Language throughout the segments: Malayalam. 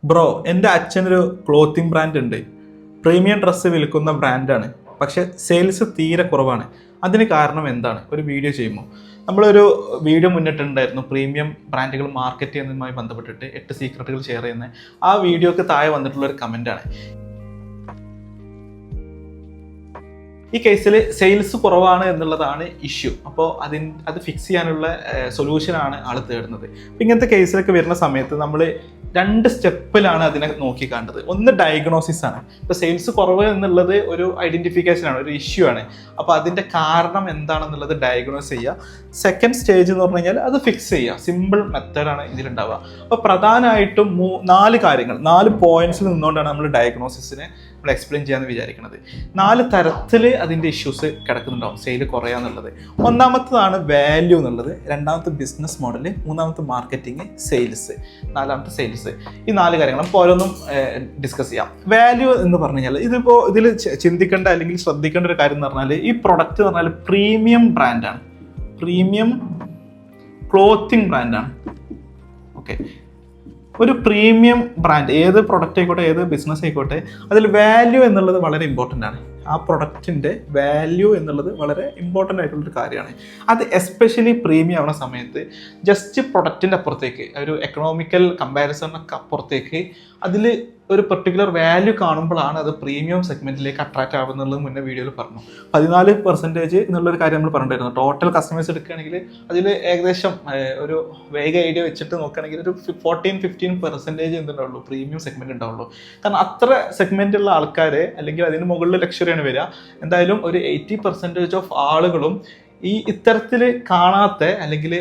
ബ്രോ, എൻ്റെ അച്ഛനൊരു ക്ലോത്തിങ് ബ്രാൻഡ് ഉണ്ട്. പ്രീമിയം ഡ്രസ്സ് വിൽക്കുന്ന ബ്രാൻഡാണ്. പക്ഷെ സെയിൽസ് തീരെ കുറവാണ്. അതിന് കാരണം എന്താണ്? ഒരു വീഡിയോ ചെയ്യുമ്പോൾ നമ്മളൊരു വീഡിയോ മുന്നിട്ടുണ്ടായിരുന്നു, പ്രീമിയം ബ്രാൻഡുകൾ മാർക്കറ്റ് ചെയ്യുന്നതുമായി ബന്ധപ്പെട്ടിട്ട് 8 സീക്രട്ടുകൾ ഷെയർ ചെയ്യുന്ന ആ വീഡിയോക്ക് താഴെ വന്നിട്ടുള്ള ഒരു കമൻ്റാണ്. ഈ കേസിൽ സെയിൽസ് കുറവാണ് എന്നുള്ളതാണ് ഇഷ്യൂ. അപ്പോൾ അത് ഫിക്സ് ചെയ്യാനുള്ള സൊല്യൂഷനാണ് ആൾ തേടുന്നത്. അപ്പോൾ ഇങ്ങനത്തെ കേസിലൊക്കെ വരുന്ന സമയത്ത് നമ്മൾ 2 സ്റ്റെപ്പിലാണ് അതിനെ നോക്കിക്കാണ്ടത്. ഒന്ന് ഡയഗ്നോസിസ് ആണ്. ഇപ്പോൾ സെയിൽസ് കുറവ് എന്നുള്ളത് ഒരു ഐഡൻറ്റിഫിക്കേഷൻ ആണ്, ഒരു ഇഷ്യൂ ആണ്. അപ്പോൾ അതിൻ്റെ കാരണം എന്താണെന്നുള്ളത് ഡയഗ്നോസ് ചെയ്യുക. സെക്കൻഡ് സ്റ്റേജ് എന്ന് പറഞ്ഞു കഴിഞ്ഞാൽ അത് ഫിക്സ് ചെയ്യുക. സിമ്പിൾ മെത്തേഡാണ് ഇതിലുണ്ടാവുക. അപ്പോൾ പ്രധാനമായിട്ടും 4 കാര്യങ്ങൾ, 4 പോയിന്റ്സിൽ നിന്നുകൊണ്ടാണ് നമ്മൾ ഡയഗ്നോസിസിനെ നമ്മൾ എക്സ്പ്ലെയിൻ ചെയ്യാമെന്ന് വിചാരിക്കുന്നത്. 4 തരത്തിൽ അതിൻ്റെ ഇഷ്യൂസ് കിടക്കുന്നുണ്ടാവും സെയിൽ കുറയാന്നുള്ളത്. ഒന്നാമത്തതാണ് വാല്യൂ എന്നുള്ളത്, രണ്ടാമത്തെ ബിസിനസ് മോഡൽ, മൂന്നാമത്തെ മാർക്കറ്റിംഗ്, സെയിൽസ്, നാലാമത്തെ സെയിൽസ്. ഈ 4 കാര്യങ്ങൾ നമുക്ക് ഓരോന്നും ഡിസ്കസ് ചെയ്യാം. വാല്യൂ എന്ന് പറഞ്ഞു കഴിഞ്ഞാൽ ഇതിൽ ചിന്തിക്കേണ്ട അല്ലെങ്കിൽ ശ്രദ്ധിക്കേണ്ട ഒരു കാര്യം എന്ന് പറഞ്ഞാൽ, ഈ പ്രൊഡക്റ്റ് എന്ന് പറഞ്ഞാൽ പ്രീമിയം ബ്രാൻഡാണ്, പ്രീമിയം ക്ലോത്തിങ് ബ്രാൻഡാണ്. ഓക്കെ, ഒരു പ്രീമിയം ബ്രാൻഡ് ഏത് പ്രൊഡക്റ്റ് ആയിക്കോട്ടെ, ഏത് ബിസിനസ് ആയിക്കോട്ടെ, അതിൽ വാല്യൂ എന്നുള്ളത് വളരെ ഇമ്പോർട്ടൻ്റ് ആണ്. ആ പ്രൊഡക്റ്റിൻ്റെ വാല്യൂ എന്നുള്ളത് വളരെ ഇമ്പോർട്ടൻ്റ് ആയിട്ടുള്ളൊരു കാര്യമാണ്. അത് എസ്പെഷ്യലി പ്രീമിയം ആവുന്ന സമയത്ത് ജസ്റ്റ് പ്രൊഡക്റ്റിൻ്റെ അപ്പുറത്തേക്ക്, ഒരു എക്കണോമിക്കൽ കമ്പാരിസണിനൊക്കെ അപ്പുറത്തേക്ക് അതിൽ ഒരു പെർട്ടിക്കുലർ വാല്യൂ കാണുമ്പോഴാണ് അത് പ്രീമിയം സെഗ്മെൻറ്റിലേക്ക് അട്രാക്റ്റ് ആവുന്നുള്ളത് മുന്നേ വീഡിയോയിൽ പറഞ്ഞു. 14% എന്നുള്ളൊരു കാര്യം നമ്മൾ പറഞ്ഞിട്ടുണ്ടായിരുന്നു. ടോട്ടൽ കസ്റ്റമേഴ്സ് എടുക്കുകയാണെങ്കിൽ അതിൽ ഏകദേശം ഒരു വേഗ ഐഡിയ വെച്ചിട്ട് നോക്കുകയാണെങ്കിൽ ഒരു 14-15% എന്തുണ്ടാവുള്ളൂ, പ്രീമിയം സെഗ്മെൻറ്റ് ഉണ്ടാവുള്ളൂ. കാരണം അത്ര സെഗ്മെൻറ്റുള്ള ആൾക്കാരെ, അല്ലെങ്കിൽ അതിന് മുകളിൽ ലക്ഷറിയാണ് വരിക, എന്തായാലും ഒരു 80% ഓഫ് ആളുകളും ഈ ഇത്തരത്തിൽ കാണാത്ത അല്ലെങ്കിൽ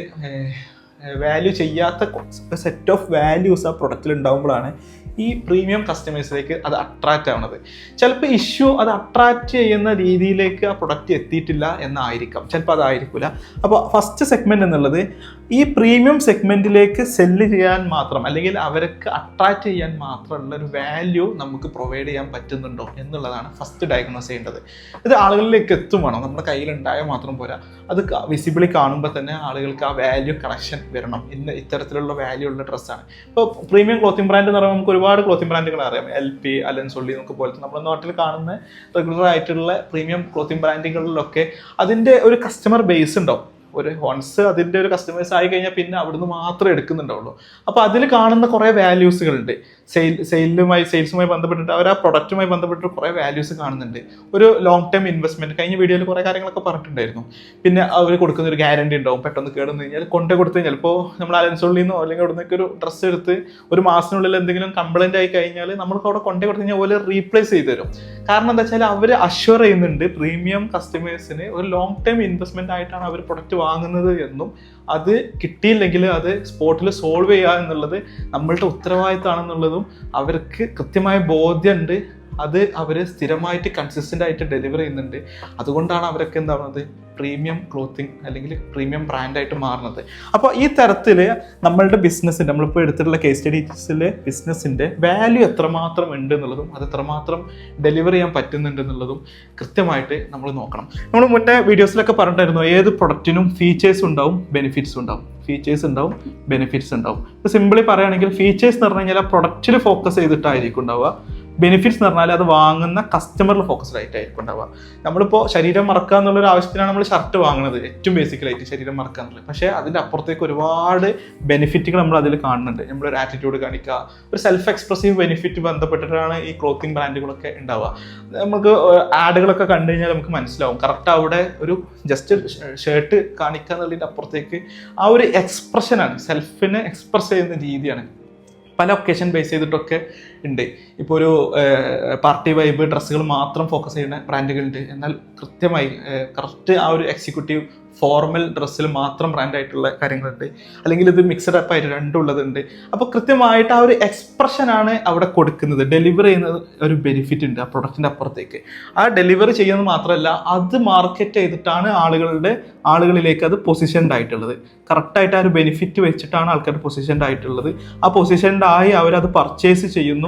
വാല്യൂ ചെയ്യാത്ത സെറ്റ് ഓഫ് വാല്യൂസ് ആ പ്രൊഡക്റ്റിൽ ഉണ്ടാകുമ്പോഴാണ് ഈ പ്രീമിയം കസ്റ്റമേഴ്സിലേക്ക് അത് അട്രാക്റ്റ് ആവുന്നത്. ചിലപ്പോൾ ഇഷ്യൂ അത് അട്രാക്റ്റ് ചെയ്യുന്ന രീതിയിലേക്ക് ആ പ്രൊഡക്റ്റ് എത്തിയിട്ടില്ല എന്നായിരിക്കാം, ചിലപ്പോൾ അതായിരിക്കില്ല. അപ്പോൾ ഫസ്റ്റ് സെഗ്മെൻറ്റ് എന്നുള്ളത് ഈ പ്രീമിയം സെഗ്മെൻറ്റിലേക്ക് സെല്ല് ചെയ്യാൻ മാത്രം, അല്ലെങ്കിൽ അവർക്ക് അട്രാക്റ്റ് ചെയ്യാൻ മാത്രമുള്ള ഒരു വാല്യൂ നമുക്ക് പ്രൊവൈഡ് ചെയ്യാൻ പറ്റുന്നുണ്ടോ എന്നുള്ളതാണ് ഫസ്റ്റ് ഡയഗ്നോസ് ചെയ്യേണ്ടത്. ഇത് ആളുകളിലേക്ക് എത്തും വേണം, നമ്മുടെ കയ്യിലുണ്ടായാൽ മാത്രം പോരാ, അത് വിസിബിളി കാണുമ്പോൾ തന്നെ ആളുകൾക്ക് ആ വാല്യൂ കണക്ഷൻ വരണം. ഇത്തരത്തിലുള്ള വാല്യൂ ഉള്ള ഡ്രസ്സാണ്. ഇപ്പോൾ പ്രീമിയം ക്ലോത്തിങ് ബ്രാൻഡ് എന്ന് പറയുമ്പോൾ നമുക്ക് ഒരുപാട് ക്ലോത്തിങ് ബ്രാൻഡുകൾ അറിയാം. LP, അലൻ സോളി എന്നൊക്കെ പോലത്തെ നമ്മുടെ നാട്ടിൽ കാണുന്ന റെഗുലർ ആയിട്ടുള്ള പ്രീമിയം ക്ലോത്തിങ് ബ്രാൻഡുകളിലൊക്കെ അതിൻ്റെ ഒരു കസ്റ്റമർ ബേസ് ഉണ്ടാവും. ഒരു വൺസ് അതിൻ്റെ ഒരു കസ്റ്റമേഴ്സ് ആയി കഴിഞ്ഞാൽ പിന്നെ അവിടുന്ന് മാത്രമേ എടുക്കുന്നുണ്ടാവുള്ളൂ. അപ്പോൾ അതിൽ കാണുന്ന കുറേ വാല്യൂസുകളുണ്ട്. സെയിൽസുമായി ബന്ധപ്പെട്ടിട്ട് അവർ ആ പ്രൊഡക്റ്റുമായി ബന്ധപ്പെട്ട് കുറേ വാല്യൂസ് കാണുന്നുണ്ട്. ഒരു ലോങ് ടേം ഇൻവെസ്റ്റ്മെൻറ്റ്, കഴിഞ്ഞ വീഡിയോയിൽ കുറേ കാര്യങ്ങളൊക്കെ പറഞ്ഞിട്ടുണ്ടായിരുന്നു. പിന്നെ അവർ കൊടുക്കുന്ന ഒരു ഗ്യാരണ്ടി ഉണ്ടാവും. പെട്ടെന്ന് കേടുന്നു കഴിഞ്ഞാൽ കൊണ്ടു കൊടുത്ത് കഴിഞ്ഞാൽ, ഇപ്പോൾ നമ്മൾ അലൻസോളിൽ അല്ലെങ്കിൽ അവിടെ നിന്നൊക്കെ ഒരു ഡ്രസ്സ് എടുത്ത് ഒരു മാസത്തിനുള്ളിൽ എന്തെങ്കിലും കംപ്ലൈൻറ്റ് ആയി കഴിഞ്ഞാൽ നമ്മൾക്ക് അവിടെ കൊണ്ടു കൊടുത്തു കഴിഞ്ഞാൽ പോലെ റീപ്ലേസ് ചെയ്ത് തരും. കാരണം എന്താ വെച്ചാൽ അവർ അഷ്വർ ചെയ്യുന്നുണ്ട് പ്രീമിയം കസ്റ്റമേഴ്സിന് ഒരു ലോങ് ടേം ഇൻവെസ്റ്റ്മെൻറ്റ് ആയിട്ടാണ് അവർ പ്രൊഡക്റ്റ് വാങ്ങുന്നത് എന്നും, അത് കിട്ടിയില്ലെങ്കിൽ അത് സ്പോട്ടിൽ സോൾവ് ചെയ്യുക എന്നുള്ളത് നമ്മളുടെ ഉത്തരവാദിത്തമാണെന്നുള്ളതും അവർക്ക് കൃത്യമായ ബോധ്യമുണ്ട്. അത് അവർ സ്ഥിരമായിട്ട് കൺസിസ്റ്റൻ്റ് ആയിട്ട് ഡെലിവർ ചെയ്യുന്നുണ്ട്. അതുകൊണ്ടാണ് അവരൊക്കെ എന്താവുന്നത് പ്രീമിയം ക്ലോത്തിങ് അല്ലെങ്കിൽ പ്രീമിയം ബ്രാൻഡായിട്ട് മാറുന്നത്. അപ്പോൾ ഈ തരത്തിൽ നമ്മളുടെ ബിസിനസ്സിൻ്റെ, നമ്മളിപ്പോൾ എടുത്തിട്ടുള്ള കേസ് സ്റ്റഡീസിലെ ബിസിനസ്സിൻ്റെ വാല്യൂ എത്രമാത്രം ഉണ്ട് എന്നുള്ളതും അത് എത്രമാത്രം ഡെലിവർ ചെയ്യാൻ പറ്റുന്നുണ്ട് എന്നുള്ളതും കൃത്യമായിട്ട് നമ്മൾ നോക്കണം. നമ്മൾ മുന്നേ വീഡിയോസിലൊക്കെ പറഞ്ഞിട്ടായിരുന്നു, ഏത് പ്രൊഡക്റ്റിനും ഫീച്ചേഴ്സ് ഉണ്ടാവും, ബെനിഫിറ്റ്സ് ഉണ്ടാവും. ഫീച്ചേഴ്സ് ഉണ്ടാവും, ബെനിഫിറ്റ്സ് ഉണ്ടാവും. ഇപ്പോൾ സിമ്പിളി പറയുകയാണെങ്കിൽ ഫീച്ചേഴ്സ് എന്ന് പറഞ്ഞു കഴിഞ്ഞാൽ ആ പ്രൊഡക്റ്റിൽ ഫോക്കസ് ചെയ്തിട്ടായിരിക്കും ഉണ്ടാവുക. ബെനിഫിറ്റ്സ് എന്ന് പറഞ്ഞാൽ അത് വാങ്ങുന്ന കസ്റ്റമറിൽ ഫോക്കസ്ഡ് ആയിട്ടായിരിക്കും ഉണ്ടാവുക. നമ്മളിപ്പോൾ ശരീരം മറക്കുക എന്നുള്ളൊരു ആവശ്യത്തിനാണ് നമ്മൾ ഷർട്ട് വാങ്ങുന്നത്, ഏറ്റവും ബേസിക്കലായിട്ട് ശരീരം മറക്കുക എന്നുള്ളത്. പക്ഷേ അതിൻ്റെ അപ്പുറത്തേക്ക് ഒരുപാട് ബെനിഫിറ്റുകൾ നമ്മൾ അതിൽ കാണുന്നുണ്ട്. നമ്മളൊരു ആറ്റിറ്റ്യൂഡ് കാണിക്കുക, ഒരു സെൽഫ് എക്സ്പ്രസീവ് ബെനിഫിറ്റ് ബന്ധപ്പെട്ടിട്ടാണ് ഈ ക്ലോത്തിങ് ബ്രാൻഡുകളൊക്കെ ഉണ്ടാവുക. നമുക്ക് ആഡുകളൊക്കെ കണ്ടു കഴിഞ്ഞാൽ നമുക്ക് മനസ്സിലാവും കറക്റ്റ് അവിടെ ഒരു ജസ്റ്റ് ഷർട്ട് കാണിക്കുക എന്നുള്ളതിൻ്റെ അപ്പുറത്തേക്ക് ആ ഒരു എക്സ്പ്രഷനാണ്, സെൽഫിനെ എക്സ്പ്രസ് ചെയ്യുന്ന രീതിയാണ്. പല ഒക്കേഷൻ ബേസ് ചെയ്തിട്ടൊക്കെ ഉണ്ട്. ഇപ്പോൾ ഒരു പാർട്ടി വൈബ് ഡ്രസ്സുകൾ മാത്രം ഫോക്കസ് ചെയ്യുന്ന ബ്രാൻഡുകളുണ്ട്. എന്നാൽ കൃത്യമായി കറക്റ്റ് ആ ഒരു എക്സിക്യൂട്ടീവ് ഫോർമൽ ഡ്രസ്സിൽ മാത്രം ബ്രാൻഡായിട്ടുള്ള കാര്യങ്ങളുണ്ട്. അല്ലെങ്കിൽ ഇത് മിക്സഡ് അപ്പ് ആയിട്ട് രണ്ടുള്ളതുണ്ട്. അപ്പോൾ കൃത്യമായിട്ട് ആ ഒരു എക്സ്പ്രഷനാണ് അവിടെ കൊടുക്കുന്നത്. ഡെലിവർ ചെയ്യുന്നത് ഒരു ബെനിഫിറ്റ് ഉണ്ട് ആ പ്രൊഡക്റ്റിൻ്റെ അപ്പുറത്തേക്ക്. ആ ഡെലിവറി ചെയ്യുന്നത് മാത്രമല്ല, അത് മാർക്കറ്റ് ചെയ്തിട്ടാണ് ആളുകളിലേക്ക് അത് പൊസിഷൻഡ് ആയിട്ടുള്ളത്. കറക്റ്റായിട്ട് ആ ഒരു ബെനിഫിറ്റ് വെച്ചിട്ടാണ് ആൾക്കാർ പൊസിഷൻഡ് ആയിട്ടുള്ളത്. ആ പൊസിഷൻഡ് ആയി അവരത് പർച്ചേസ് ചെയ്യുന്നു.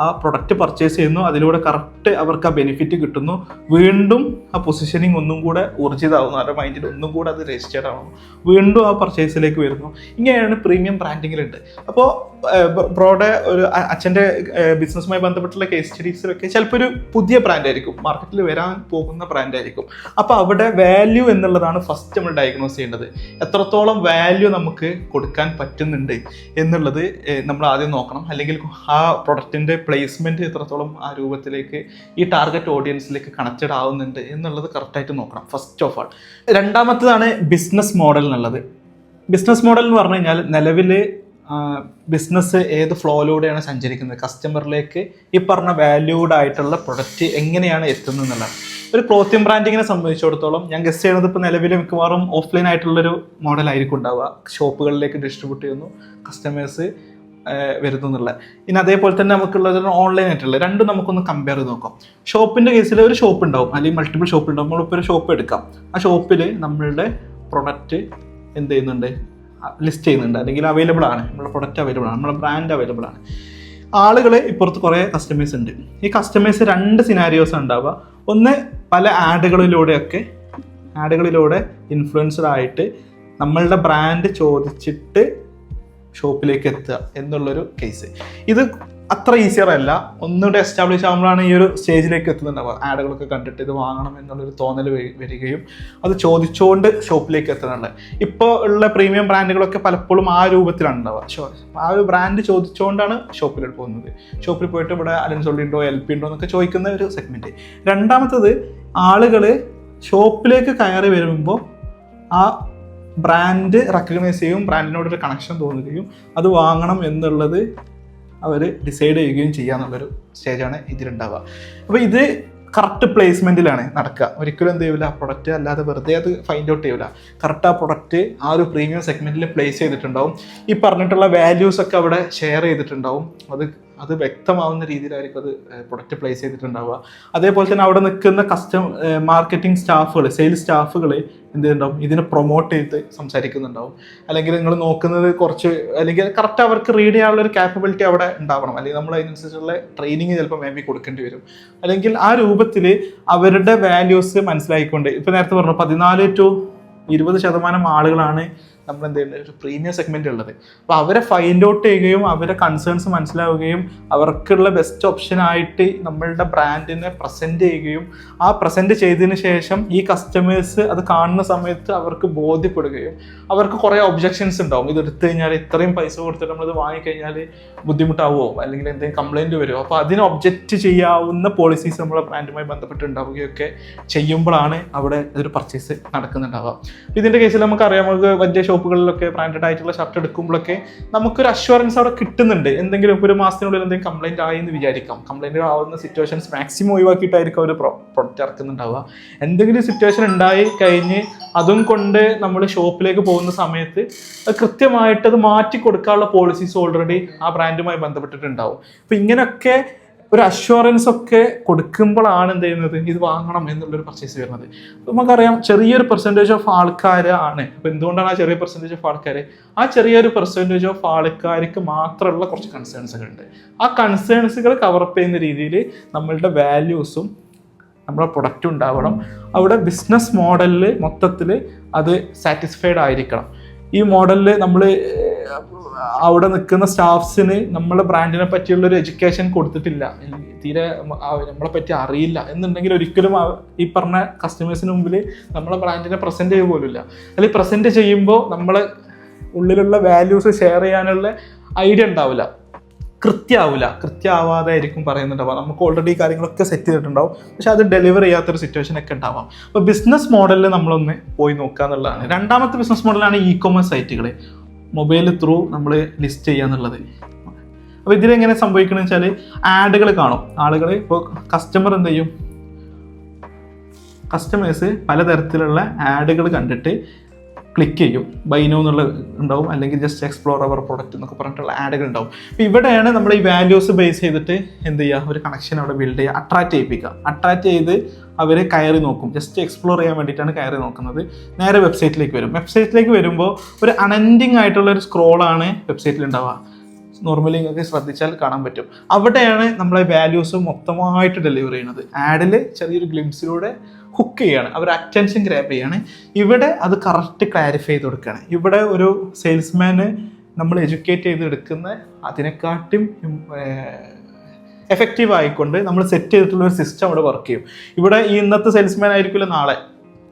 ആ പ്രൊഡക്റ്റ് പർച്ചേസ് ചെയ്യുന്നു, അതിലൂടെ കറക്റ്റ് അവർക്ക് ആ ബെനിഫിറ്റ് കിട്ടുന്നു, വീണ്ടും ആ പൊസിഷനിങ് ഒന്നും കൂടെ ഊർജിതമാവുന്നു, അവരുടെ മൈൻഡിൽ ഒന്നും കൂടെ അത് രജിസ്റ്റേർഡ് ആവുന്നു, വീണ്ടും ആ പർച്ചേസിലേക്ക് വരുന്നു. ഇങ്ങനെയാണ് പ്രീമിയം ബ്രാൻഡിങ്ങിലുണ്ട്. അപ്പോൾ ബ്രോയുടെ ഒരു അച്ഛൻ്റെ ബിസിനസ്സുമായി ബന്ധപ്പെട്ടുള്ള കേസ് സ്റ്റഡീസിലൊക്കെ ചിലപ്പോൾ ഒരു പുതിയ ബ്രാൻഡായിരിക്കും, മാർക്കറ്റിൽ വരാൻ പോകുന്ന ബ്രാൻഡായിരിക്കും. അപ്പോൾ അവിടെ വാല്യൂ എന്നുള്ളതാണ് ഫസ്റ്റ് നമ്മൾ ഡയഗ്നോസ് ചെയ്യേണ്ടത്. എത്രത്തോളം വാല്യൂ നമുക്ക് കൊടുക്കാൻ പറ്റുന്നുണ്ട് എന്നുള്ളത് നമ്മൾ ആദ്യം നോക്കണം. അല്ലെങ്കിൽ ആ പ്രൊഡക്റ്റിൻ്റെ പ്ലേസ്മെൻറ്റ് എത്രത്തോളം ആ രൂപത്തിലേക്ക് ഈ ടാർഗറ്റ് ഓഡിയൻസിലേക്ക് കണക്റ്റഡ് ആവുന്നുണ്ട് എന്നുള്ളത് കറക്റ്റായിട്ട് നോക്കണം ഫസ്റ്റ് ഓഫ് ആൾ. രണ്ടാമത്തേതാണ് ബിസിനസ് മോഡൽ എന്നുള്ളത്. ബിസിനസ് മോഡൽ എന്ന് പറഞ്ഞു കഴിഞ്ഞാൽ നിലവിൽ ബിസിനസ് ഏത് ഫ്ലോയിലൂടെയാണ് സഞ്ചരിക്കുന്നത്, കസ്റ്റമറിലേക്ക് ഈ പറഞ്ഞ വാല്യൂഡ് ആയിട്ടുള്ള പ്രൊഡക്റ്റ് എങ്ങനെയാണ് എത്തുന്നത് എന്നുള്ളതാണ്. ഒരു ക്ലോത്തിങ് ബ്രാൻഡിങ്ങിനെ സംബന്ധിച്ചിടത്തോളം ഞാൻ ഗസ്റ്റ് ചെയ്യുന്നത് ഇപ്പോൾ നിലവിൽ മിക്കവാറും ഓഫ്ലൈൻ ആയിട്ടുള്ളൊരു മോഡലായിരിക്കും ഉണ്ടാവുക. ഷോപ്പുകളിലേക്ക് ഡിസ്ട്രിബ്യൂട്ട് ചെയ്യുന്നു, കസ്റ്റമേഴ്സ് വരുന്നു എന്നുള്ള. ഇനി അതേപോലെ തന്നെ നമുക്കുള്ളത് ഓൺലൈൻ ആയിട്ടുള്ള രണ്ടും നമുക്കൊന്ന് കമ്പയർ ചെയ്ത് നോക്കാം. ഷോപ്പിൻ്റെ കേസിൽ ഒരു ഷോപ്പ് ഉണ്ടാവും, അല്ലെങ്കിൽ മൾട്ടിപ്പിൾ ഷോപ്പ് ഉണ്ടാവും. നമ്മളിപ്പോൾ ഒരു ഷോപ്പ് എടുക്കാം, ആ ഷോപ്പിൽ നമ്മളുടെ പ്രൊഡക്റ്റ് എന്ത് ചെയ്യുന്നുണ്ട്, ലിസ്റ്റ് ചെയ്യുന്നുണ്ട്, അല്ലെങ്കിൽ അവൈലബിൾ ആണ്, നമ്മുടെ പ്രൊഡക്റ്റ് അവൈലബിൾ ആണ്, നമ്മുടെ ബ്രാൻഡ് അവൈലബിൾ ആണ്. ആളുകൾ ഇപ്പുറത്ത് കുറേ കസ്റ്റമേഴ്സ് ഉണ്ട്. ഈ കസ്റ്റമേഴ്സ് രണ്ട് സിനാരിയോസ് ഉണ്ടാവുക. ഒന്ന്, പല ആഡുകളിലൂടെ ഇൻഫ്ലുവൻസ്ഡ് ആയിട്ട് നമ്മളുടെ ബ്രാൻഡ് ചോദിച്ചിട്ട് ഷോപ്പിലേക്ക് എത്തുക എന്നുള്ളൊരു കേസ്. ഇത് അത്ര ഈസിയർ അല്ല. ഒന്നുകൂടെ എസ്റ്റാബ്ലിഷ് ആകുമ്പോഴാണ് ഈ ഒരു സ്റ്റേജിലേക്ക് എത്തുന്നുണ്ടാവുക. ആഡുകളൊക്കെ കണ്ടിട്ട് ഇത് വാങ്ങണം എന്നുള്ളൊരു തോന്നൽ വരികയും അത് ചോദിച്ചുകൊണ്ട് ഷോപ്പിലേക്ക് എത്തുന്നുണ്ട്. ഇപ്പോൾ ഉള്ള പ്രീമിയം ബ്രാൻഡുകളൊക്കെ പലപ്പോഴും ആ രൂപത്തിലാണ് ഉണ്ടാവുക. ആ ഒരു ബ്രാൻഡ് ചോദിച്ചുകൊണ്ടാണ് ഷോപ്പിൽ പോകുന്നത്. ഷോപ്പിൽ പോയിട്ട് ഇവിടെ അലൻസോളി ഉണ്ടോ, എൽ പി ഉണ്ടോ എന്നൊക്കെ ചോദിക്കുന്ന ഒരു സെഗ്മെൻറ്റ്. രണ്ടാമത്തത്, ആളുകൾ ഷോപ്പിലേക്ക് കയറി വരുമ്പോൾ ആ ബ്രാൻഡ് റെക്കഗ്നൈസ് ചെയ്യും, ബ്രാൻഡിനോടൊരു കണക്ഷൻ തോന്നുകയും അത് വാങ്ങണം എന്നുള്ളത് അവർ ഡിസൈഡ് ചെയ്യുകയും ചെയ്യുക എന്നുള്ളൊരു സ്റ്റേജാണ് ഇതിലുണ്ടാവുക. അപ്പോൾ ഇത് കറക്റ്റ് പ്ലേസ്മെൻറ്റിലാണ് നടക്കുക. ഒരിക്കലും എന്ത് ചെയ്യില്ല, ആ പ്രൊഡക്റ്റ് അല്ലാതെ വെറുതെ അത് ഫൈൻഡ് ഔട്ട് ചെയ്യില്ല. കറക്റ്റ് ആ പ്രൊഡക്റ്റ് ആ ഒരു പ്രീമിയം സെഗ്മെൻറ്റിൽ പ്ലേസ് ചെയ്തിട്ടുണ്ടാവും. ഈ പറഞ്ഞിട്ടുള്ള വാല്യൂസൊക്കെ അവിടെ ഷെയർ ചെയ്തിട്ടുണ്ടാവും. അത് വ്യക്തമാവുന്ന രീതിയിലായിരിക്കും അത് പ്രൊഡക്റ്റ് പ്ലേസ് ചെയ്തിട്ടുണ്ടാവുക. അതേപോലെ തന്നെ അവിടെ നിൽക്കുന്ന മാർക്കറ്റിംഗ് സ്റ്റാഫുകൾ, സെയിൽസ് സ്റ്റാഫുകൾ എന്ത് ചെയ്യുന്നുണ്ടാവും, ഇതിനെ പ്രൊമോട്ട് ചെയ്ത് സംസാരിക്കുന്നുണ്ടാവും. അല്ലെങ്കിൽ നിങ്ങൾ നോക്കുന്നത് അല്ലെങ്കിൽ കറക്റ്റ് അവർക്ക് റീഡ് ചെയ്യാനുള്ള ഒരു കാപ്പബിലിറ്റി അവിടെ ഉണ്ടാവണം. അല്ലെങ്കിൽ നമ്മൾ അതിനനുസരിച്ചുള്ള ട്രെയിനിങ് ചിലപ്പോൾ മേ ബി കൊടുക്കേണ്ടി വരും. അല്ലെങ്കിൽ ആ രൂപത്തിൽ അവരുടെ വാല്യൂസ് മനസ്സിലാക്കിക്കൊണ്ട്, ഇപ്പോൾ നേരത്തെ പറഞ്ഞു 14 to 20% ആളുകളാണ് നമ്മൾ എന്ത് ചെയ്യുന്നത്, ഒരു പ്രീമിയം സെഗ്മെന്റ് ഉള്ളത്. അപ്പോൾ അവരെ ഫൈൻഡ് ഔട്ട് ചെയ്യുകയും അവരെ കൺസേൺസ് മനസ്സിലാവുകയും അവർക്കുള്ള ബെസ്റ്റ് ഓപ്ഷൻ ആയിട്ട് നമ്മളുടെ ബ്രാൻഡിനെ പ്രസന്റ് ചെയ്യുകയും ആ പ്രസന്റ് ചെയ്തതിന് ശേഷം ഈ കസ്റ്റമേഴ്സ് അത് കാണുന്ന സമയത്ത് അവർക്ക് ബോധ്യപ്പെടുകയും അവർക്ക് കുറേ ഒബ്ജെക്ഷൻസ് ഉണ്ടാവും. ഇത് എടുത്തു കഴിഞ്ഞാൽ ഇത്രയും പൈസ കൊടുത്തിട്ട് നമ്മളിത് വാങ്ങിക്കഴിഞ്ഞാൽ ബുദ്ധിമുട്ടാവുമോ, അല്ലെങ്കിൽ എന്തെങ്കിലും കംപ്ലൈൻറ്റ് വരുമോ, അപ്പോൾ അതിന് ഒബ്ജക്റ്റ് ചെയ്യാവുന്ന പോളിസീസ് നമ്മളെ ബ്രാൻഡുമായി ബന്ധപ്പെട്ടുണ്ടാവുകയൊക്കെ ചെയ്യുമ്പോഴാണ് അവിടെ ഇതൊരു പർച്ചേസ് നടക്കുന്നുണ്ടാവുക. ഇതിൻ്റെ കേസിൽ നമുക്കറിയാം, നമുക്ക് വലിയ ഷോപ്പുകളിലൊക്കെ ബ്രാൻഡഡ് ആയിട്ടുള്ള ഷർട്ട് എടുക്കുമ്പോഴൊക്കെ നമുക്കൊരു അഷ്വറൻസ് അവിടെ കിട്ടുന്നുണ്ട്. എന്തെങ്കിലും ഒരു മാസത്തിനുള്ളിൽ എന്തെങ്കിലും കംപ്ലൈൻറ്റ് ആയി എന്ന് വിചാരിക്കാം. കംപ്ലൈൻറ്റ് ആവുന്ന സിറ്റുവേഷൻസ് മാക്സിമം ഒഴിവാക്കിയിട്ടായിരിക്കും അവർ പ്രൊഡക്റ്റ് ഇറക്കുന്നുണ്ടാവുക. എന്തെങ്കിലും സിറ്റുവേഷൻ ഉണ്ടായി കഴിഞ്ഞ് അതും കൊണ്ട് നമ്മൾ ഷോപ്പിലേക്ക് പോകുന്ന സമയത്ത് അത് കൃത്യമായിട്ട് അത് മാറ്റി കൊടുക്കാനുള്ള പോളിസീസ് ഓൾറെഡി ആ ബ്രാൻഡുമായി ബന്ധപ്പെട്ടിട്ടുണ്ടാവും. അപ്പം ഇങ്ങനെയൊക്കെ ഒരു അഷ്വറൻസ് ഒക്കെ കൊടുക്കുമ്പോഴാണ് എന്ത് ചെയ്യുന്നത്, ഇത് വാങ്ങണം എന്നുള്ളൊരു പർച്ചേസ് വരുന്നത്. നമുക്കറിയാം ചെറിയൊരു പെർസെൻറ്റേജ് ഓഫ് ആൾക്കാരാണ്. അപ്പോൾ എന്തുകൊണ്ടാണ് ആ ചെറിയ പെർസെൻറ്റേജ് ഓഫ് ആൾക്കാർ? ആ ചെറിയൊരു പെർസെൻറ്റേജ് ഓഫ് ആൾക്കാർക്ക് മാത്രമുള്ള കുറച്ച് കൺസേൺസുകളുണ്ട്. ആ കൺസേൺസുകൾ കവറപ്പ് ചെയ്യുന്ന രീതിയിൽ നമ്മളുടെ വാല്യൂസും നമ്മുടെ പ്രൊഡക്റ്റും ഉണ്ടാവണം. അവിടെ ബിസിനസ് മോഡലിൽ മൊത്തത്തിൽ അത് സാറ്റിസ്ഫൈഡ് ആയിരിക്കണം. ഈ മോഡലിൽ നമ്മൾ അവിടെ നിൽക്കുന്ന സ്റ്റാഫ്സിന് നമ്മളെ ബ്രാൻഡിനെ പറ്റിയുള്ളൊരു എഡ്യൂക്കേഷൻ കൊടുത്തിട്ടില്ല, തീരെ നമ്മളെ പറ്റി അറിയില്ല എന്നുണ്ടെങ്കിൽ ഒരിക്കലും ഈ പറഞ്ഞ കസ്റ്റമേഴ്സിന് മുമ്പിൽ നമ്മളെ ബ്രാൻഡിനെ പ്രസൻറ്റ് ചെയ്യുക പോലുമില്ല. അല്ലെങ്കിൽ പ്രസൻറ്റ് ചെയ്യുമ്പോൾ നമ്മളെ ഉള്ളിലുള്ള വാല്യൂസ് ഷെയർ ചെയ്യാനുള്ള ഐഡിയ ഉണ്ടാവില്ല, കൃത്യമാവാതെ ആയിരിക്കും പറയുന്നുണ്ടാവാം. നമുക്ക് ഓൾറെഡി കാര്യങ്ങളൊക്കെ സെറ്റ് ചെയ്തിട്ടുണ്ടാവും, പക്ഷെ അത് ഡെലിവർ ചെയ്യാത്തൊരു സിറ്റുവേഷൻ ഒക്കെ ഉണ്ടാവാം. അപ്പോൾ ബിസിനസ് മോഡലിൽ നമ്മളൊന്ന് പോയി നോക്കുക എന്നുള്ളതാണ്. രണ്ടാമത്തെ ബിസിനസ് മോഡലാണ് ഇ കൊമേഴ്സ് സൈറ്റുകൾ മൊബൈൽ ത്രൂ നമ്മൾ ലിസ്റ്റ് ചെയ്യുക എന്നുള്ളത്. അപ്പോൾ ഇതിലെങ്ങനെ സംഭവിക്കണമെന്ന് വെച്ചാൽ ആഡുകൾ കാണും. ആളുകൾ ഇപ്പോൾ കസ്റ്റമർ എന്ത് ചെയ്യും, കസ്റ്റമേഴ്സ് പലതരത്തിലുള്ള ആഡുകൾ കണ്ടിട്ട് ക്ലിക്ക് ചെയ്യും. ബൈ നൗ എന്നുള്ള ഉണ്ടാവും, അല്ലെങ്കിൽ ജസ്റ്റ് എക്സ്പ്ലോർ അവർ പ്രൊഡക്റ്റ് എന്നൊക്കെ പറഞ്ഞിട്ടുള്ള ആഡുകൾ ഉണ്ടാവും. അപ്പോൾ ഇവിടെയാണ് നമ്മൾ ഈ വാല്യൂസ് ബേസ് ചെയ്തിട്ട് എന്ത് ചെയ്യുക, ഒരു കണക്ഷൻ അവിടെ ബിൽഡ് ചെയ്യുക, അട്രാക്റ്റ് ചെയ്യിപ്പിക്കുക. അട്രാക്റ്റ് ചെയ്ത് അവർ കയറി നോക്കും. ജസ്റ്റ് എക്സ്പ്ലോർ ചെയ്യാൻ വേണ്ടിയിട്ടാണ് കയറി നോക്കുന്നത്. നേരെ വെബ്സൈറ്റിലേക്ക് വരും. വെബ്സൈറ്റിലേക്ക് വരുമ്പോൾ ഒരു അനൻഡിങ് ആയിട്ടുള്ള ഒരു സ്ക്രോളാണ് വെബ്സൈറ്റിൽ ഉണ്ടാവുക. നോർമലി നിങ്ങൾക്ക് ശ്രദ്ധിച്ചാൽ കാണാൻ പറ്റും. അവിടെയാണ് നമ്മളെ വാല്യൂസ് മൊത്തമായിട്ട് ഡെലിവർ ചെയ്യുന്നത്. ആഡിൽ ചെറിയൊരു ഗ്ലിംസിലൂടെ ഹുക്ക് ചെയ്യാണ്, അവർ അറ്റൻഷൻ ഗ്രാബ് ചെയ്യാണ്. ഇവിടെ അത് കറക്റ്റ് ക്ലാരിഫൈ ചെയ്ത് കൊടുക്കുകയാണ്. ഇവിടെ ഒരു സെയിൽസ്മാന് നമ്മൾ എഡ്യൂക്കേറ്റ് ചെയ്തെടുക്കുന്ന അതിനെക്കാട്ടും എഫക്റ്റീവ് ആയിക്കൊണ്ട് നമ്മൾ സെറ്റ് ചെയ്തിട്ടുള്ള ഒരു സിസ്റ്റം അവിടെ വർക്ക് ചെയ്യും. ഇവിടെ ഈ ഇന്നത്തെ സെയിൽസ്മാൻ ആയിരിക്കില്ല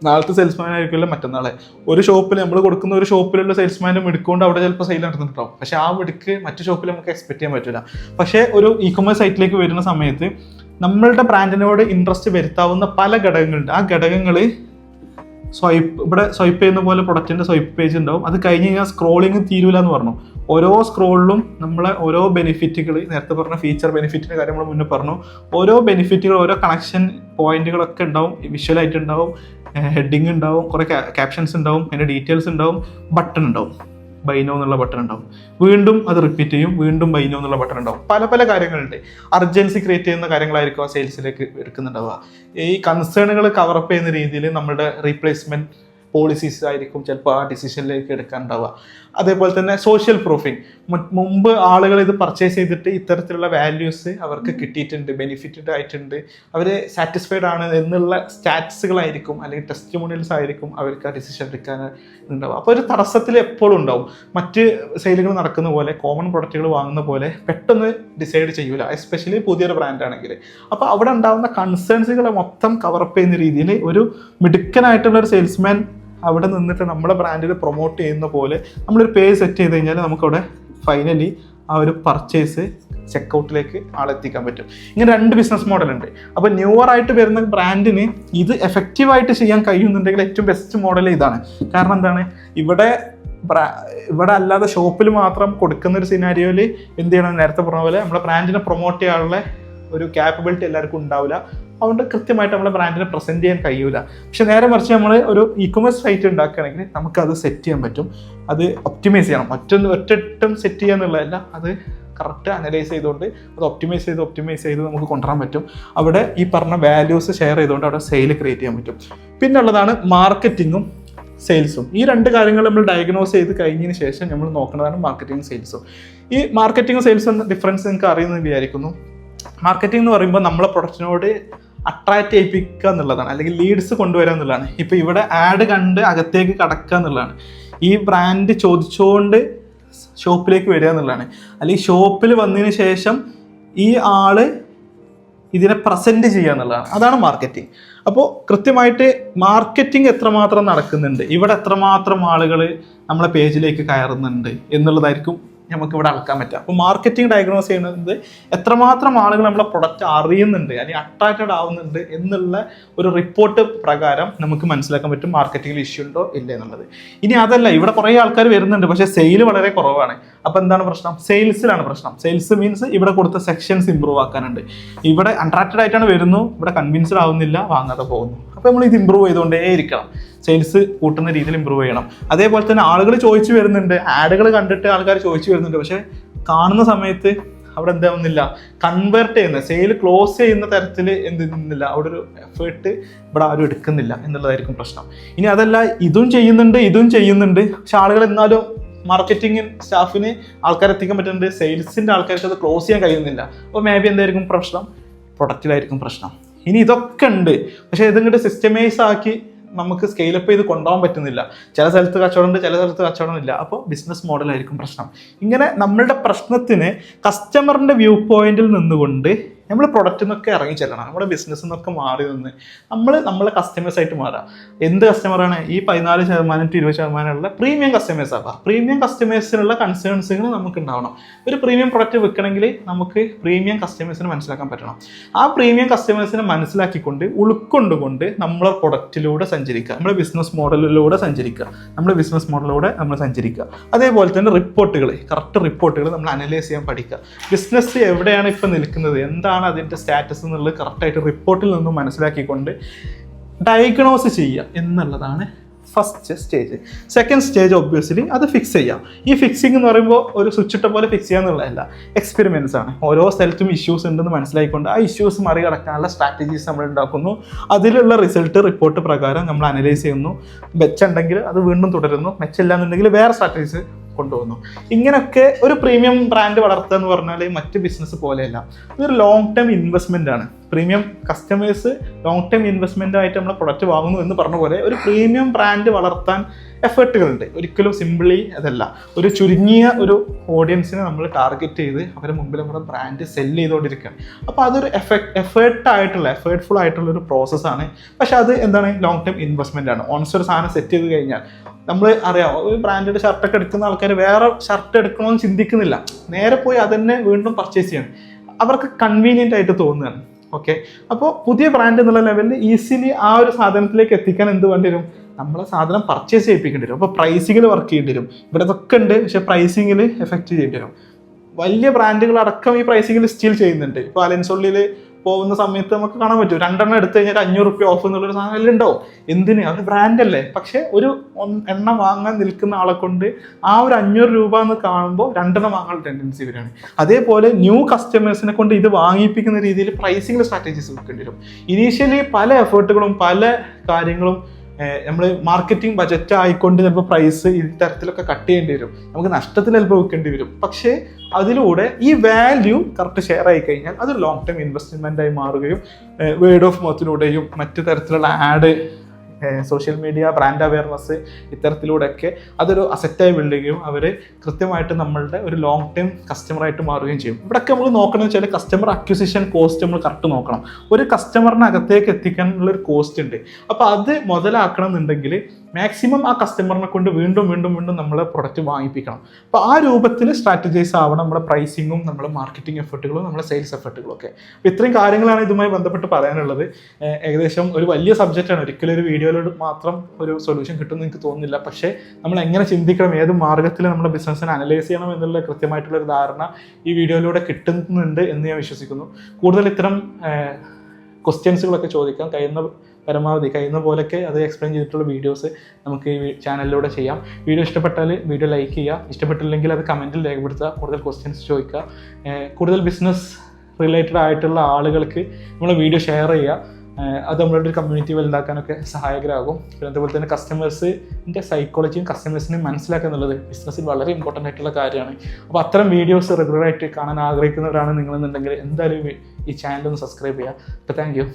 നാളത്തെ സെയിൽസ്മാൻ ആയിരിക്കില്ല മറ്റന്നാളെ. ഒരു ഷോപ്പിൽ നമ്മൾ കൊടുക്കുന്ന ഒരു ഷോപ്പിലുള്ള സെയിൽസ്മാനും എടുക്കൊണ്ട് അവിടെ ചിലപ്പോൾ സെയിൽ നടന്നിട്ടുണ്ടാവും. പക്ഷേ ആ എടുക്ക് മറ്റു ഷോപ്പിൽ നമുക്ക് എക്സ്പെക്ട് ചെയ്യാൻ പറ്റില്ല. പക്ഷേ ഒരു ഇ കൊമേഴ്സ് സൈറ്റിലേക്ക് വരുന്ന സമയത്ത് നമ്മളുടെ ബ്രാൻഡിനോട് ഇൻട്രസ്റ്റ് വരുത്താവുന്ന പല ഘടകങ്ങളുണ്ട്. ആ ഘടകങ്ങൾ ഇവിടെ സ്വൈപ്പ് ചെയ്യുന്ന പോലെ പ്രൊഡക്റ്റിൻ്റെ സ്വൈപ്പ് പേജ് ഉണ്ടാവും. അത് കഴിഞ്ഞ് കഴിഞ്ഞാൽ സ്ക്രോളിങ് തീരൂല എന്ന് പറഞ്ഞു. ഓരോ സ്ക്രോളിലും നമ്മളെ ഓരോ ബെനിഫിറ്റുകൾ, നേരത്തെ പറഞ്ഞ ഫീച്ചർ ബെനിഫിറ്റിൻ്റെ കാര്യം നമ്മൾ മുന്നേ പറഞ്ഞു, ഓരോ ബെനിഫിറ്റുകൾ, ഓരോ കണക്ഷൻ പോയിന്റുകളൊക്കെ ഉണ്ടാവും. വിഷ്വലായിട്ട് ഉണ്ടാവും, ഹെഡിങ് ഉണ്ടാവും, കുറേ ക്യാപ്ഷൻസ് ഉണ്ടാവും, അതിൻ്റെ ഡീറ്റെയിൽസ് ഉണ്ടാവും, ബട്ടൺ ഉണ്ടാവും, ബൈനോ എന്നുള്ള ബട്ടൺ ഉണ്ടാവും. വീണ്ടും അത് റിപ്പീറ്റ് ചെയ്യും, വീണ്ടും ബൈനോ എന്നുള്ള ബട്ടൺ ഉണ്ടാവും. പല കാര്യങ്ങളുണ്ട്. അർജൻസി ക്രിയേറ്റ് ചെയ്യുന്ന കാര്യങ്ങളായിരിക്കും ആ സെയിൽസിലേക്ക് എടുക്കുന്നുണ്ടാവുക. ഈ കൺസേണുകൾ കവറപ്പ് ചെയ്യുന്ന രീതിയിൽ നമ്മുടെ റീപ്ലേസ്മെന്റ് പോളിസീസ് ആയിരിക്കും ചിലപ്പോൾ ആ ഡിസിഷനിലേക്ക് എടുക്കാനുണ്ടാവുക. അതേപോലെ തന്നെ സോഷ്യൽ പ്രൂഫിങ്, മുമ്പ് ആളുകൾ ഇത് പർച്ചേസ് ചെയ്തിട്ട് ഇത്തരത്തിലുള്ള വാല്യൂസ് അവർക്ക് കിട്ടിയിട്ടുണ്ട്, ബെനിഫിറ്റഡ് ആയിട്ടുണ്ട്, അവർ സാറ്റിസ്ഫൈഡ് ആണ് എന്നുള്ള സ്റ്റാറ്റസുകളായിരിക്കും അല്ലെങ്കിൽ ടെസ്റ്റിമോണിയൽസ് ആയിരിക്കും അവർക്ക് ആ ഡിസിഷൻ എടുക്കാൻ ഉണ്ടാവുക. അപ്പോൾ ഒരു തടസ്സത്തിൽ എപ്പോഴും ഉണ്ടാവും. മറ്റ് സെയിലുകൾ നടക്കുന്ന പോലെ, കോമൺ പ്രൊഡക്റ്റുകൾ വാങ്ങുന്ന പോലെ പെട്ടെന്ന് ഡിസൈഡ് ചെയ്യൂല, എസ്പെഷ്യലി പുതിയൊരു ബ്രാൻഡാണെങ്കിൽ. അപ്പോൾ അവിടെ ഉണ്ടാകുന്ന കൺസേൺസുകളെ മൊത്തം കവറപ്പ് ചെയ്യുന്ന രീതിയിൽ ഒരു മിടുക്കനായിട്ടുള്ള ഒരു സെയിൽസ്മാൻ അവിടെ നിന്നിട്ട് നമ്മളെ ബ്രാൻഡിൽ പ്രൊമോട്ട് ചെയ്യുന്ന പോലെ നമ്മളൊരു പേജ് സെറ്റ് ചെയ്ത് കഴിഞ്ഞാൽ നമുക്കവിടെ ഫൈനലി ആ ഒരു പർച്ചേസ് ചെക്കൗട്ടിലേക്ക് ആളെത്തിക്കാൻ പറ്റും. ഇങ്ങനെ 2 ബിസിനസ് മോഡലുണ്ട്. അപ്പോൾ ന്യൂവറായിട്ട് വരുന്ന ബ്രാൻഡിന് ഇത് എഫക്റ്റീവായിട്ട് ചെയ്യാൻ കഴിയുന്നുണ്ടെങ്കിൽ ഏറ്റവും ബെസ്റ്റ് മോഡൽ ഇതാണ്. കാരണം എന്താണ്, ഇവിടെ അല്ലാതെ ഷോപ്പിൽ മാത്രം കൊടുക്കുന്ന ഒരു സിനാരിയോയിൽ എന്ത് ചെയ്യണം, നേരത്തെ പറഞ്ഞ പോലെ നമ്മളെ ബ്രാൻഡിനെ പ്രൊമോട്ട് ചെയ്യാനുള്ള ഒരു ക്യാപ്പബിലിറ്റി എല്ലാവർക്കും ഉണ്ടാവില്ല. അതുകൊണ്ട് കൃത്യമായിട്ട് നമ്മളെ ബ്രാൻഡിനെ പ്രസൻറ്റ് ചെയ്യാൻ കഴിയൂല. പക്ഷെ നേരെ മറിച്ച് നമ്മൾ ഒരു ഇ കൊമേഴ്സ് സൈറ്റ് ഉണ്ടാക്കുകയാണെങ്കിൽ നമുക്കത് സെറ്റ് ചെയ്യാൻ പറ്റും. അത് ഒപ്റ്റിമൈസ് ചെയ്യണം. ഒറ്റ സെറ്റ് ചെയ്യുക എന്നുള്ളതല്ല, അത് കറക്റ്റ് അനലൈസ് ചെയ്തുകൊണ്ട് അത് ഒപ്റ്റിമൈസ് ചെയ്ത് നമുക്ക് കൊണ്ടുവരാൻ പറ്റും. അവിടെ ഈ പറഞ്ഞ വാല്യൂസ് ഷെയർ ചെയ്തുകൊണ്ട് അവിടെ സെയിൽ ക്രിയേറ്റ് ചെയ്യാൻ പറ്റും. പിന്നെ ഉള്ളതാണ് മാർക്കറ്റിങ്ങും സെയിൽസും. ഈ 2 കാര്യങ്ങൾ നമ്മൾ ഡയഗ്നോസ് ചെയ്ത് കഴിഞ്ഞതിന് ശേഷം നമ്മൾ നോക്കുന്നതാണ് മാർക്കറ്റിംഗ് സെയിൽസും. ഈ മാർക്കറ്റിംഗ് സെയിൽസ് എന്ന ഡിഫറൻസ് നിങ്ങൾക്ക് അറിയുമെന്ന് വിചാരിക്കുന്നു. മാർക്കറ്റിംഗ് എന്ന് പറയുമ്പോൾ നമ്മളെ പ്രൊഡക്റ്റിനോട് അട്രാക്റ്റ് ചെയ്യിപ്പിക്കുക എന്നുള്ളതാണ്, അല്ലെങ്കിൽ ലീഡ്സ് കൊണ്ടുവരിക എന്നുള്ളതാണ്. ഇപ്പോൾ ഇവിടെ ആഡ് കണ്ട് അകത്തേക്ക് കടക്കുക എന്നുള്ളതാണ്. ഈ ബ്രാൻഡ് ചോദിച്ചുകൊണ്ട് ഷോപ്പിലേക്ക് വരിക എന്നുള്ളതാണ്. അല്ലെങ്കിൽ ഷോപ്പിൽ വന്നതിന് ശേഷം ഈ ആള് ഇതിനെ പ്രസൻറ്റ് ചെയ്യുക എന്നുള്ളതാണ്. അതാണ് മാർക്കറ്റിംഗ്. അപ്പോൾ കൃത്യമായിട്ട് മാർക്കറ്റിംഗ് എത്രമാത്രം നടക്കുന്നുണ്ട്, ഇവിടെ എത്രമാത്രം ആളുകൾ നമ്മളെ പേജിലേക്ക് കയറുന്നുണ്ട് എന്നുള്ളതായിരിക്കും നമുക്കിവിടെ അളക്കാൻ പറ്റുക. അപ്പോൾ മാർക്കറ്റിംഗ് ഡയഗ്നോസ് ചെയ്യുന്നത് എത്രമാത്രം ആളുകൾ നമ്മളെ പ്രൊഡക്റ്റ് അറിയുന്നുണ്ട് അല്ലെങ്കിൽ അട്രാക്റ്റഡ് ആവുന്നുണ്ട് എന്നുള്ള ഒരു റിപ്പോർട്ട് പ്രകാരം നമുക്ക് മനസ്സിലാക്കാൻ പറ്റും മാർക്കറ്റിംഗിൽ ഇഷ്യൂ ഉണ്ടോ ഇല്ല എന്നുള്ളത്. ഇനി അതല്ല, ഇവിടെ കുറേ ആൾക്കാർ വരുന്നുണ്ട് പക്ഷേ സെയിൽ വളരെ കുറവാണ്. അപ്പോൾ എന്താണ് പ്രശ്നം? സെയിൽസിലാണ് പ്രശ്നം. സെയിൽസ് മീൻസ് ഇവിടെ കൊടുത്ത സെക്ഷൻസ് ഇമ്പ്രൂവ് ആക്കാനുണ്ട്. ഇവിടെ അട്രാക്റ്റഡ് ആയിട്ടാണ് വരുന്നു, ഇവിടെ കൺവിൻസ്ഡ് ആവുന്നില്ല, വാങ്ങാതെ പോകുന്നു. അപ്പോൾ നമ്മൾ ഇത് ഇമ്പ്രൂവ് ചെയ്തുകൊണ്ടേ ഇരിക്കണം. സെയിൽസ് കൂട്ടുന്ന രീതിയിൽ ഇമ്പ്രൂവ് ചെയ്യണം. അതേപോലെ തന്നെ ആളുകൾ ചോദിച്ചു വരുന്നുണ്ട്, ആഡുകൾ കണ്ടിട്ട് ആൾക്കാർ ചോദിച്ചു വരുന്നുണ്ട്, പക്ഷേ കാണുന്ന സമയത്ത് അവിടെ എന്താവുന്നില്ല, കൺവേർട്ട് ചെയ്യുന്ന സെയിൽ ക്ലോസ് ചെയ്യുന്ന തരത്തിൽ എന്തില്ല, അവിടെ ഒരു എഫേർട്ട് ഇവിടെ ആരും എടുക്കുന്നില്ല എന്നുള്ളതായിരിക്കും പ്രശ്നം. ഇനി അതല്ല, ഇതും ചെയ്യുന്നുണ്ട് പക്ഷെ ആളുകൾ എന്നാലും മാർക്കറ്റിംഗ് സ്റ്റാഫിന് ആൾക്കാർ എത്തിക്കാൻ പറ്റുന്നുണ്ട്, സെയിൽസിൻ്റെ ആൾക്കാർക്ക് അത് ക്ലോസ് ചെയ്യാൻ കഴിയുന്നില്ല. അപ്പോൾ മേ ബി എന്തായിരിക്കും പ്രശ്നം? പ്രൊഡക്റ്റിലായിരിക്കും പ്രശ്നം. ഇനി ഇതൊക്കെ ഉണ്ട്, പക്ഷേ ഇതിങ്ങോട്ട് സിസ്റ്റമൈസ് ആക്കി നമുക്ക് സ്കെയിലപ്പ് ചെയ്ത് കൊണ്ടുപോകാൻ പറ്റുന്നില്ല. ചില സ്ഥലത്ത് കച്ചവടമുണ്ട്, ചില സ്ഥലത്ത് കച്ചവടമില്ല. അപ്പോൾ ബിസിനസ് മോഡലായിരിക്കും പ്രശ്നം. ഇങ്ങനെ നമ്മളുടെ പ്രശ്നത്തിന് കസ്റ്റമറിൻ്റെ വ്യൂ പോയിന്റിൽ നിന്നുകൊണ്ട് നമ്മൾ പ്രൊഡക്റ്റിൽ നിന്നൊക്കെ ഇറങ്ങി ചെല്ലണം. നമ്മുടെ ബിസിനസ്സിൽ നിന്നൊക്കെ മാറി നിന്ന് നമ്മളെ കസ്റ്റമേഴ്സായിട്ട് മാറാം. എന്ത് കസ്റ്റമറാണ്? ഈ 14% to 20% പ്രീമിയം കസ്റ്റമേഴ്സ് ആക്കുക. പ്രീമിയം കസ്റ്റമേഴ്സിനുള്ള കൺസേൺസുകൾ നമുക്ക് ഉണ്ടാവണം. ഒരു പ്രീമിയം പ്രൊഡക്റ്റ് വിൽക്കണമെങ്കിൽ നമുക്ക് പ്രീമിയം കസ്റ്റമേഴ്സിനെ മനസ്സിലാക്കാൻ പറ്റണം. ആ പ്രീമിയം കസ്റ്റമേഴ്സിനെ മനസ്സിലാക്കിക്കൊണ്ട് ഉൾക്കൊണ്ടുകൊണ്ട് നമ്മളെ പ്രൊഡക്റ്റിലൂടെ സഞ്ചരിക്കുക, നമ്മുടെ ബിസിനസ് മോഡലിലൂടെ സഞ്ചരിക്കുക, നമ്മൾ സഞ്ചരിക്കുക. അതേപോലെ തന്നെ കറക്റ്റ് റിപ്പോർട്ടുകൾ നമ്മൾ അനലൈസ് ചെയ്യാൻ പഠിക്കുക. ബിസിനസ് എവിടെയാണ് ഇപ്പം നിൽക്കുന്നത്, എന്താണ് അതിൻ്റെ സ്റ്റാറ്റസ് എന്നുള്ളത് കറക്റ്റായിട്ട് റിപ്പോർട്ടിൽ നിന്നും മനസ്സിലാക്കിക്കൊണ്ട് ഡയഗ്നോസ് ചെയ്യുക എന്നുള്ളതാണ് first stage. Second stage obviously അത് ഫിക്സ് ചെയ്യാം. ഈ ഫിക്സിംഗ് എന്ന് പറയുമ്പോൾ ഒരു സ്വിച്ച് ഇട്ട പോലെ ഫിക്സ് ചെയ്യുക എന്നുള്ളതല്ല, എക്സ്പെരിമെൻറ്റ്സ് ആണ്. ഓരോ സ്ഥലത്തും ഇഷ്യൂസ് ഉണ്ടെന്ന് മനസ്സിലാക്കിക്കൊണ്ട് ആ ഇഷ്യൂസ് മറികടക്കാനുള്ള സ്ട്രാറ്റജീസ് നമ്മൾ ഉണ്ടാക്കുന്നു. അതിലുള്ള റിപ്പോർട്ട് പ്രകാരം നമ്മൾ അനലൈസ് ചെയ്യുന്നു. മെച്ചുണ്ടെങ്കിൽ അത് വീണ്ടും തുടരുന്നു, മെച്ചമില്ല എന്നുണ്ടെങ്കിൽ വേറെ സ്ട്രാറ്റജീസ് കൊണ്ടുവന്നു. ഇങ്ങനെയൊക്കെ ഒരു പ്രീമിയം ബ്രാൻഡ് വളർത്തുക എന്ന് പറഞ്ഞാൽ മറ്റ് ബിസിനസ് പോലെയല്ല, ഇതൊരു ലോങ് ടേം ഇൻവെസ്റ്റ്മെന്റ് ആണ്. Premium customers long term investment ആയിട്ട് നമ്മൾ പ്രൊഡക്റ്റ് വാങ്ങുന്നു എന്ന് പറഞ്ഞ പോലെ ഒരു പ്രീമിയം ബ്രാൻഡ് വളർത്താൻ എഫേർട്ടുകളുണ്ട്. ഒരിക്കലും സിംപിളി അതല്ല. ഒരു ചുരുങ്ങിയ ഒരു ഓഡിയൻസിനെ നമ്മൾ ടാർഗറ്റ് ചെയ്ത് അവരുടെ മുമ്പിൽ നമ്മുടെ ബ്രാൻഡ് സെല്ല് ചെയ്തുകൊണ്ടിരിക്കുകയാണ്. അപ്പോൾ അതൊരു എഫേർട്ട്ഫുൾ ആയിട്ടുള്ള ഒരു പ്രോസസ്സാണ്. പക്ഷെ അത് എന്താണ്, ലോങ് ടേം ഇൻവെസ്റ്റ്മെന്റ് ആണ്. ഓൺസ് ഒരു സാധനം സെറ്റ് ചെയ്ത് കഴിഞ്ഞാൽ നമ്മൾ അറിയാം, ഒരു ബ്രാൻഡഡ് ഷർട്ടൊക്കെ എടുക്കുന്ന ആൾക്കാർ വേറെ ഷർട്ട് എടുക്കണമെന്ന് ചിന്തിക്കുന്നില്ല, നേരെ പോയി അതന്നെ വീണ്ടും പർച്ചേസ് ചെയ്യണം. അവർക്ക് കൺവീനിയൻ്റ് ആയിട്ട് തോന്നുകയാണ്. ഓക്കെ, അപ്പോൾ പുതിയ ബ്രാൻഡ് എന്നുള്ള ലെവലിൽ ഈസിലി ആ ഒരു സാധനത്തിലേക്ക് എത്തിക്കാൻ എന്ത് വേണ്ടി വരും, നമ്മളെ സാധനം പർച്ചേസ് ചെയ്യിപ്പിക്കേണ്ടി വരും. അപ്പോൾ പ്രൈസിങ്ങിൽ വർക്ക് ചെയ്യേണ്ടി വരും. ഇവിടെ ഇതൊക്കെ ഉണ്ട്, പക്ഷേ പ്രൈസിങ്ങിൽ എഫക്റ്റ് ചെയ്യേണ്ടി വരും. വലിയ ബ്രാൻഡുകൾ അടക്കം ഈ പ്രൈസിങ്ങിൽ സ്റ്റിൽ ചെയ്യുന്നുണ്ട്. ഇപ്പോൾ അലൻസോളിൽ പോകുന്ന സമയത്ത് നമുക്ക് കാണാൻ പറ്റും, 2 എണ്ണം എടുത്തു കഴിഞ്ഞാൽ 500 രൂപ ഓഫ് എന്നുള്ളൊരു സാധനം എല്ലാം ഉണ്ടാവും. എന്തിന്, അവർ ബ്രാൻഡല്ലേ. പക്ഷെ ഒരു എണ്ണം വാങ്ങാൻ നിൽക്കുന്ന ആളെ കൊണ്ട് ആ ഒരു 500 രൂപ എന്ന് കാണുമ്പോൾ 2 എണ്ണം വാങ്ങാൻ ടെൻഡൻസി വരികയാണ്. അതേപോലെ ന്യൂ കസ്റ്റമേഴ്സിനെ കൊണ്ട് ഇത് വാങ്ങിപ്പിക്കുന്ന രീതിയിൽ പ്രൈസിംഗ് സ്ട്രാറ്റജീസ് വെക്കേണ്ടി വരും. ഇനീഷ്യലി പല എഫേർട്ടുകളും പല കാര്യങ്ങളും നമ്മൾ മാർക്കറ്റിംഗ് ബജറ്റ് ആയിക്കൊണ്ട് ചിലപ്പോൾ പ്രൈസ് ഈ തരത്തിലൊക്കെ കട്ട് ചെയ്യേണ്ടി വരും, നമുക്ക് നഷ്ടത്തിൽ ചിലപ്പോൾ വെക്കേണ്ടി വരും. പക്ഷേ അതിലൂടെ ഈ വാല്യൂ കറക്റ്റ് ഷെയർ ആയി കഴിഞ്ഞാൽ അത് ലോങ് ടൈം ഇൻവെസ്റ്റ്മെൻ്റ് ആയി മാറുകയും വേർഡ് ഓഫ് മൗത്തിലൂടെയും മറ്റു തരത്തിലുള്ള ad, social media, brand awareness ഇത്തരത്തിലൂടെയൊക്കെ അതൊരു അസറ്റായി ബിൽഡ് ചെയ്യുകയും അവർ കൃത്യമായിട്ട് നമ്മളുടെ ഒരു ലോങ് ടൈം കസ്റ്റമറായിട്ട് മാറുകയും ചെയ്യും. ഇവിടെയൊക്കെ നമ്മൾ നോക്കണമെന്ന് വെച്ചാൽ കസ്റ്റമർ അക്വിസിഷൻ കോസ്റ്റ് നമ്മൾ കറക്റ്റ് നോക്കണം. ഒരു കസ്റ്റമറിനകത്തേക്ക് എത്തിക്കാനുള്ളൊരു കോസ്റ്റ് ഉണ്ട്. അപ്പോൾ അത് മുതലാക്കണം എന്നുണ്ടെങ്കിൽ മാക്സിമം ആ കസ്റ്റമറിനെ കൊണ്ട് വീണ്ടും വീണ്ടും വീണ്ടും നമ്മളെ പ്രൊഡക്റ്റ് വാങ്ങിപ്പിക്കണം. അപ്പോൾ ആ രൂപത്തിൽ സ്ട്രാറ്റജൈസ് ആവണം നമ്മുടെ പ്രൈസിങ്ങും നമ്മുടെ മാർക്കറ്റിംഗ് എഫർട്ടുകളും നമ്മുടെ സെയിൽസ് എഫർട്ടുകളും ഒക്കെ. അപ്പോൾ ഇത്രയും കാര്യങ്ങളാണ് ഇതുമായി ബന്ധപ്പെട്ട് പറയാനുള്ളത്. ഏകദേശം ഒരു വലിയ സബ്ജക്റ്റാണ്, ഒരിക്കലും ഒരു വീഡിയോയിലോട് മാത്രം ഒരു സൊല്യൂഷൻ കിട്ടുമെന്ന് എനിക്ക് തോന്നുന്നില്ല. പക്ഷേ നമ്മൾ എങ്ങനെ ചിന്തിക്കണം, ഏത് മാർഗ്ഗത്തിൽ നമ്മുടെ ബിസിനസ്സിനെ അനലൈസ് ചെയ്യണം എന്നുള്ള കൃത്യമായിട്ടുള്ളൊരു ധാരണ ഈ വീഡിയോയിലൂടെ കിട്ടുന്നുണ്ട് എന്ന് ഞാൻ വിശ്വസിക്കുന്നു. കൂടുതൽ ഇത്തരം ക്വസ്റ്റ്യൻസുകളൊക്കെ ചോദിക്കാം, പരമാവധി കഴിയുന്ന പോലെയൊക്കെ അത് എക്സ്പ്ലെയിൻ ചെയ്തിട്ടുള്ള വീഡിയോസ് നമുക്ക് ഈ ചാനലിലൂടെ ചെയ്യാം. വീഡിയോ ഇഷ്ടപ്പെട്ടാൽ വീഡിയോ ലൈക്ക് ചെയ്യുക, ഇഷ്ടപ്പെട്ടില്ലെങ്കിൽ അത് കമൻറ്റിൽ രേഖപ്പെടുത്തുക, കൂടുതൽ ക്വസ്റ്റ്യൻസ് ചോദിക്കുക. കൂടുതൽ ബിസിനസ് റിലേറ്റഡ് ആയിട്ടുള്ള ആളുകൾക്ക് നമ്മൾ വീഡിയോ ഷെയർ ചെയ്യുക. അത് നമ്മളുടെ ഒരു കമ്മ്യൂണിറ്റി വലുതാക്കാനൊക്കെ സഹായകരമാകും. പിന്നെ അതുപോലെ തന്നെ കസ്റ്റമേഴ്സിൻ്റെ സൈക്കോളജിയും കസ്റ്റമേഴ്സിനെയും മനസ്സിലാക്കുക എന്നുള്ളത് ബിസിനസ്സിൽ വളരെ ഇമ്പോർട്ടൻ്റ് ആയിട്ടുള്ള കാര്യമാണ്. അപ്പോൾ അത്തരം വീഡിയോസ് റെഗുലറായിട്ട് കാണാൻ ആഗ്രഹിക്കുന്നവരാണ് നിങ്ങളെന്നുണ്ടെങ്കിൽ എന്തായാലും ഈ ചാനൽ ഒന്ന് സബ്സ്ക്രൈബ് ചെയ്യുക. അപ്പോൾ താങ്ക് യു.